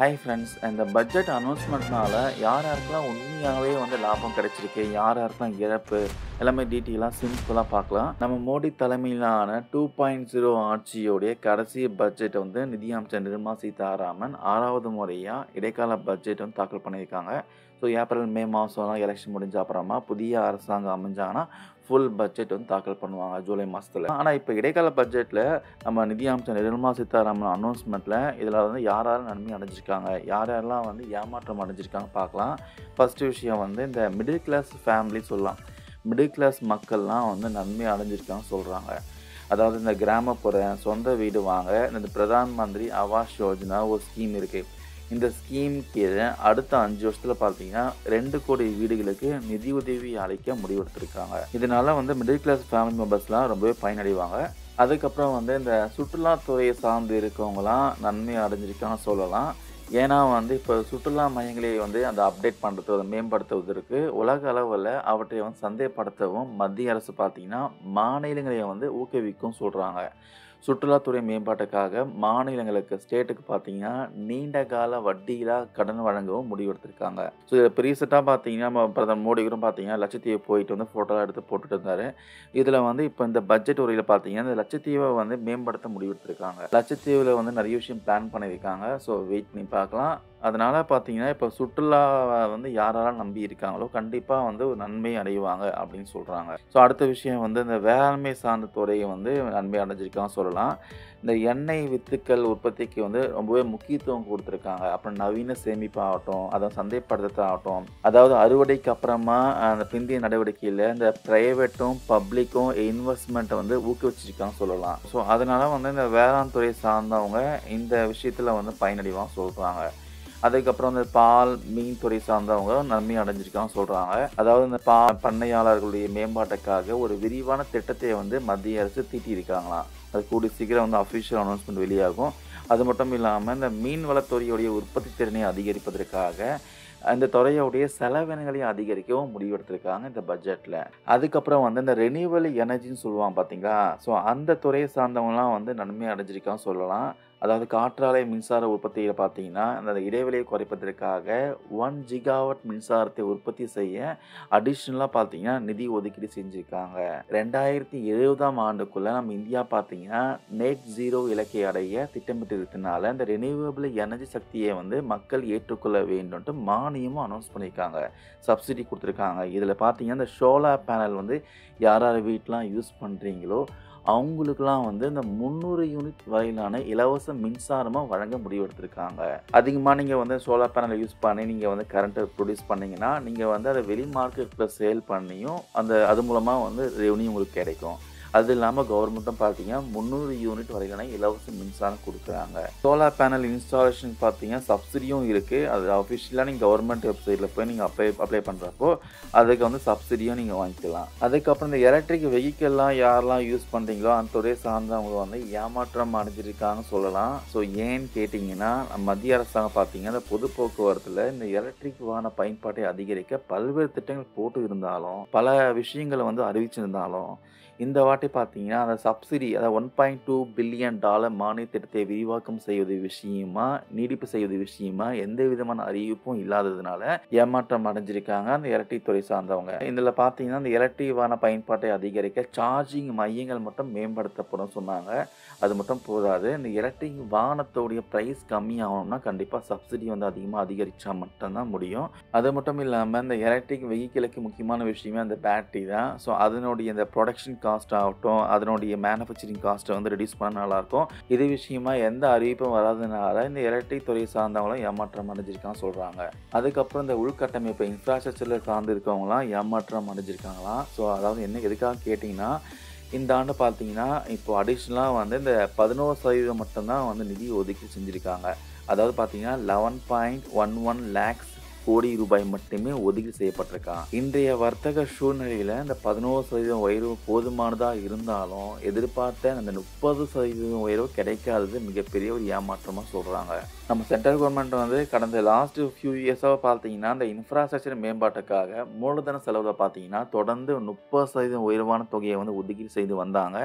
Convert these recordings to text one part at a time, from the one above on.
Hi friends, இந்த budget அனௌன்ஸ்மெண்ட்னால யார் யாருக்கெல்லாம் உண்மையாகவே லாபம் கிடைச்சிருக்கு, யார் யாருக்கெல்லாம் இழப்பு, எல்லாமே டீட்டெயிலாக சிம்பிளாக பார்க்கலாம். நம்ம மோடி தலைமையிலான 2.0 ஆட்சியோடைய கடைசி பட்ஜெட் நிதியமைச்சர் நிர்மலா சீதாராமன் 6வது முறையாக இடைக்கால பட்ஜெட் தாக்கல் பண்ணியிருக்காங்க. ஸோ ஏப்ரல் மே மாதம்லாம் எலெக்ஷன் முடிஞ்ச அப்புறமா புதிய அரசாங்கம் அமைஞ்சாங்கன்னா ஃபுல் பட்ஜெட் தாக்கல் பண்ணுவாங்க ஜூலை மாதத்தில். ஆனால் இப்போ இடைக்கால பட்ஜெட்டில் நம்ம நிதியமைச்சர் நிர்மலா சீதாராமன் அனௌன்ஸ்மெண்ட்டில் இதில் யார் யாரும் நன்மை அடைஞ்சிருக்காங்க, யார் யாரெல்லாம் ஏமாற்றம் அடைஞ்சிருக்காங்க பார்க்கலாம். ஃபஸ்ட்டு விஷயம் இந்த மிடில் கிளாஸ் ஃபேமிலி சொல்லலாம். மிடில் கிளாஸ் மக்கள்லாம் நன்மை அடைஞ்சிருக்காங்கன்னு சொல்கிறாங்க. அதாவது இந்த கிராமப்புற சொந்த வீடு வாங்க இந்த பிரதான் மந்திரி ஆவாஸ் யோஜனா ஒரு ஸ்கீம் இருக்குது. இந்த ஸ்கீம் கீழே அடுத்த 5 வருஷத்தில் பார்த்தீங்கன்னா 2 கோடி வீடுகளுக்கு நிதியுதவி அளிக்க முடிவெடுத்திருக்காங்க. இதனால மிடில் கிளாஸ் ஃபேமிலி மெம்பர்ஸ்லாம் ரொம்பவே பயனடைவாங்க. அதுக்கப்புறம் இந்த சுற்றுலாத்துறையை சார்ந்து இருக்கவங்களாம் நன்மை அடைஞ்சிருக்கான்னு சொல்லலாம். ஏன்னா இப்போ சுற்றுலா மையங்களை அந்த அப்டேட் பண்ணுறது, அதை மேம்படுத்துவதற்கு உலக அளவில் அவற்றை சந்தைப்படுத்தவும் மத்திய அரசு பார்த்தீங்கன்னா மாநிலங்களை ஊக்குவிக்கும் சொல்கிறாங்க. சுற்றுலாத்துறை மேம்பாட்டுக்காக மாநிலங்களுக்கு ஸ்டேட்டுக்கு பார்த்தீங்கன்னா நீண்ட கால வட்டியில்லா கடன் வழங்கவும் முடிவெடுத்திருக்காங்க. ஸோ இப்போ ரீசெண்டாக பார்த்தீங்கன்னா நம்ம பிரதமர் மோடி கூட பார்த்தீங்கன்னா லட்சத்தீவு போயிட்டு ஃபோட்டோலாம் எடுத்து போட்டுட்டு இருந்தார். இதில் இப்போ இந்த பட்ஜெட் உரையில் பார்த்தீங்கன்னா இந்த லட்சத்தீவை மேம்படுத்த முடிவெடுத்திருக்காங்க. லட்சத்தீவில் நிறைய விஷயம் பிளான் பண்ணியிருக்காங்க. ஸோ வெயிட் பண்ணி பார்க்கலாம். அதனால் பார்த்தீங்கன்னா இப்போ சுற்றுலாவை யாரெல்லாம் நம்பி இருக்காங்களோ கண்டிப்பாக ஒரு நன்மை அடைவாங்க அப்படின்னு சொல்கிறாங்க. ஸோ அடுத்த விஷயம் இந்த வேளாண்மை சார்ந்த துறையை நன்மை அடைஞ்சிருக்கான்னு சொல்லலாம். இந்த எண்ணெய் வித்துக்கள் உற்பத்திக்கு ரொம்பவே முக்கியத்துவம் கொடுத்துருக்காங்க. அப்புறம் நவீன சேமிப்பு ஆகட்டும், அதை சந்தைப்படுத்த ஆகட்டும், அதாவது அறுவடைக்கு அப்புறமா அந்த பிந்திய நடவடிக்கையில் இந்த ப்ரைவேட்டும் பப்ளிக்கும் இன்வெஸ்ட்மெண்ட்டை ஊக்குவிச்சிருக்கான்னு சொல்லலாம். ஸோ அதனால் இந்த வேளாண் துறை சார்ந்தவங்க இந்த விஷயத்தில் பயனடைவான்னு சொல்கிறாங்க. அதுக்கப்புறம் இந்த பால் மீன் துறை சார்ந்தவங்க நன்மை அடைஞ்சிருக்கான்னு சொல்கிறாங்க. அதாவது இந்த பண்ணையாளர்களுடைய மேம்பாட்டுக்காக ஒரு விரிவான திட்டத்தை மத்திய அரசு தீட்டியிருக்காங்களாம். அது கூடிய சீக்கிரம் அஃபிஷியல் அனௌன்ஸ்மெண்ட் வெளியாகும். அது மட்டும் இல்லாமல் இந்த மீன் வளத்துறையுடைய உற்பத்தி திறனை அதிகரிப்பதற்காக அந்த துறையோடைய செலவினங்களையும் அதிகரிக்கவும் முடிவெடுத்திருக்காங்க இந்த பட்ஜெட்டில். அதுக்கப்புறம் இந்த ரெனியூவல் எனர்ஜின்னு சொல்லுவாங்க பார்த்தீங்களா. ஸோ அந்த துறையை சார்ந்தவங்களாம் நன்மை அடைஞ்சிருக்கான்னு சொல்லலாம். அதாவது காற்றாலை மின்சார உற்பத்தியில் பார்த்தீங்கன்னா அந்த இடைவெளியை குறைப்பதற்காக 1 ஜிகாவாட் மின்சாரத்தை உற்பத்தி செய்ய அடிஷ்னலாக பார்த்தீங்கன்னா நிதி ஒதுக்கீடு செஞ்சுருக்காங்க. 2070ஆம் ஆண்டுக்குள்ளே நம்ம இந்தியா பார்த்தீங்கன்னா நெட் ஜீரோ இலக்கை அடைய திட்டமிட்டு இருக்கிறதுனால இந்த ரெனியூவபிள் எனர்ஜி சக்தியை மக்கள் ஏற்றுக்கொள்ள வேண்டும்ட்டு மானியமும் அனௌன்ஸ் பண்ணியிருக்காங்க. சப்சிடி கொடுத்துருக்காங்க. இதில் பார்த்தீங்கன்னா இந்த சோலார் பேனல் யார் யார் வீட்டெலாம் யூஸ் பண்ணுறீங்களோ அவங்களுக்குலாம் இந்த 300 யூனிட் வரையிலான இலவச மின்சாரமாக வழங்க முடிவெடுத்திருக்காங்க. அதிகமாக நீங்கள் சோலார் பேனலை யூஸ் பண்ணி நீங்கள் கரண்ட்டை ப்ரொடியூஸ் பண்ணிங்கன்னா நீங்கள் அதை வெளி மார்க்கெட்டில் சேல் பண்ணியும் அது மூலமாக ரெவன்யூ உங்களுக்கு கிடைக்கும். அது இல்லாமல் கவர்மெண்ட்டும் பார்த்தீங்கன்னா 300 யூனிட் வரையிலான இலவச மின்சாரம் கொடுக்குறாங்க. சோலார் பேனல் இன்ஸ்டாலேஷன் பார்த்தீங்கன்னா சப்சிடியும் இருக்குது. அது அஃபிஷியலாக நீங்கள் கவர்மெண்ட் வெப்சைட்டில் போய் நீங்கள் அப்ளை பண்ணுறப்போ அதுக்கு சப்சிடியும் நீங்கள் வாங்கிக்கலாம். அதுக்கப்புறம் இந்த எலக்ட்ரிக் வெஹிக்கிள்லாம் யாரெல்லாம் யூஸ் பண்ணுறீங்களோ அந்த துறையை சார்ந்தவங்க ஏமாற்றம் அடைஞ்சிருக்காங்கன்னு சொல்லலாம். ஸோ ஏன்னு கேட்டிங்கன்னா மத்திய அரசாங்கம் பார்த்தீங்கன்னா இந்த பொது போக்குவரத்தில் இந்த எலக்ட்ரிக் வாகன பயன்பாட்டை அதிகரிக்க பல்வேறு திட்டங்கள் போட்டு இருந்தாலும் பல விஷயங்களை அறிவிச்சிருந்தாலும் இந்த வாட்டி பார்த்தீங்கன்னா அந்த சப்சிடி, அதாவது $1.2 பில்லியன் மானிய திட்டத்தை விரிவாக்கம் செய்வது விஷயமா நீடிப்பு செய்வது விஷயமா எந்த விதமான அறிவிப்பும் இல்லாததுனால ஏமாற்றம் அடைஞ்சிருக்காங்க அந்த எலக்ட்ரிக் துறை சார்ந்தவங்க. இதில் பார்த்தீங்கன்னா அந்த எலக்ட்ரிக் வாகன பயன்பாட்டை அதிகரிக்க சார்ஜிங் மையங்கள் மட்டும் மேம்படுத்தப்படும் சொன்னாங்க. அது மட்டும் போதாது, இந்த எலக்ட்ரிக் வாகனத்தோடைய ப்ரைஸ் கம்மியாகணும்னா கண்டிப்பாக சப்சிடி அதிகமாக அதிகரித்தா மட்டும்தான் முடியும். அது மட்டும் இல்லாமல் இந்த எலக்ட்ரிக் வெஹிக்கிளுக்கு முக்கியமான விஷயமே அந்த பேட்டரி தான். ஸோ அதனுடைய இந்த ப்ரொடக்ஷன் காஸ்ட் ஆகட்டும், அதனுடைய மேனுஃபேக்சரிங் காஸ்ட்டை ரெடியூஸ் பண்ண நல்லாயிருக்கும். இது விஷயமா எந்த அறிவிப்பும் வராதனால இந்த எலக்ட்ரிக் துறையை சார்ந்தவங்களும் ஏமாற்றம் அடைஞ்சிருக்கான்னு சொல்கிறாங்க. அதுக்கப்புறம் இந்த உள்கட்டமைப்பு இன்ஃப்ராஸ்ட்ரக்சரில் சார்ந்து இருக்கவங்களாம் ஏமாற்றம் அடைஞ்சிருக்காங்களாம். ஸோ அதாவது எதுக்காக கேட்டிங்கன்னா இந்த ஆண்டு பார்த்தீங்கன்னா இப்போ அடிஷ்னலாக இந்த 11% மட்டும்தான் நிதி ஒதுக்கீடு செஞ்சுருக்காங்க. அதாவது பார்த்தீங்கன்னா 11.11 lakhs கோடி ரூபாய் மட்டுமே ஒதுக்கீடு செய்யப்பட்டிருக்கான். இன்றைய வர்த்தக சூழ்நிலையில் இந்த 11% உயர்வு போதுமானதாக இருந்தாலும் எதிர்பார்த்த அந்த 30% உயர்வு கிடைக்காதது மிகப்பெரிய ஒரு ஏமாற்றமாக சொல்கிறாங்க. நம்ம சென்ட்ரல் கவர்மெண்ட் கடந்த லாஸ்ட் ஃபியூ இயர்ஸாக பார்த்தீங்கன்னா இந்த இன்ஃப்ராஸ்ட்ரக்சர் மேம்பாட்டுக்காக மூலதன செலவில் பார்த்தீங்கன்னா தொடர்ந்து 30% உயர்வான தொகையை ஒதுக்கீடு செய்து வந்தாங்க.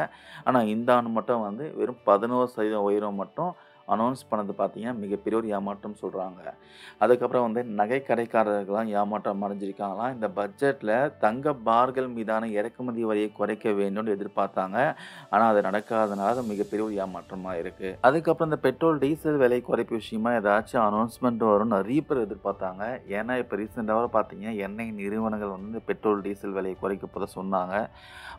ஆனால் இந்த ஆண்டு மட்டும் வெறும் 11% உயர்வு மட்டும் அனௌன்ஸ் பண்ணது பார்த்தீங்கன்னா, மிகப்பெரிய ஒரு ஏமாற்றம் சொல்றாங்க. அதுக்கப்புறம் வந்து நகை கடைக்காரர்கள்லாம் ஏமாற்றம் அடைஞ்சிருக்காங்களாம். இந்த பட்ஜெட்ல தங்க பார்கள் மீதான இறக்குமதி வரியை குறைக்க வேண்டும்னு எதிர்பார்த்தாங்க. ஆனா, அது நடக்காதனால அது மிகப்பெரிய ஒரு ஏமாற்றமா இருக்கு. அதுக்கப்புறம் இந்த பெட்ரோல், டீசல் விலை குறைப்பு விஷயமா ஏதாச்சும் அனௌன்ஸ்மென்ட் வரும்னு நெறைய பேர் எதிர்பார்த்தாங்க. ஏன்னா, இப்ப ரீசென்ட்டா பார்த்தீங்கன்னா, எண்ணெய் நிறுவனங்கள் வந்து பெட்ரோல், டீசல் விலையை குறைக்க போறதா சொன்னாங்க.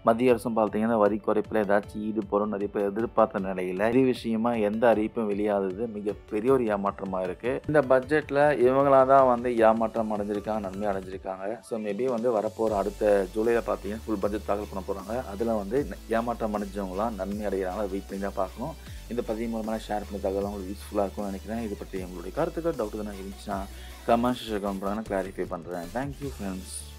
மத்திய அரசும் பார்த்தீங்கன்னா, வரி குறைப்புல ஏதாச்சும் ஈடுபடும் நெறைய பேர் எதிர்பார்த்த நிலையில, இது விஷயமா எந்த அறிவிப்பும் வெளியாகாதது மிகப்பெரிய ஒரு ஏமாற்றமா இருக்கு. இந்த பட்ஜெட்ல இவங்களா தான் வந்து ஏமாற்றம் அடைஞ்சிருக்காங்க, நன்மை அடைஞ்சிருக்காங்க. ஸோ மேபி வந்து வரப்போற அடுத்த ஜூலைல பார்த்தீங்கன்னா, ஃபுல் பட்ஜெட் தாக்கல் பண்ண போறாங்க. அதுல வந்து ஏமாற்றம் அடைஞ்சவங்கலாம் நன்மை அடைகிறாங்களா வெயிட் பண்ணி தான் பார்க்கணும். இந்த பதிவு மூலமா நான் ஷேர் பண்ண தகவல் உங்களுக்கு யூஸ்ஃபுல்லா இருக்கும்னு நினைக்கிறேன். இது பற்றி உங்களுடைய கருத்துக்கள், டவுட் எதுனா இருந்துச்சுன்னா கமெண்ட் செக்ஷன்ல கமெண்ட் பண்ணுங்க. நான் கிளாரிஃபை பண்றேன். Thank you friends.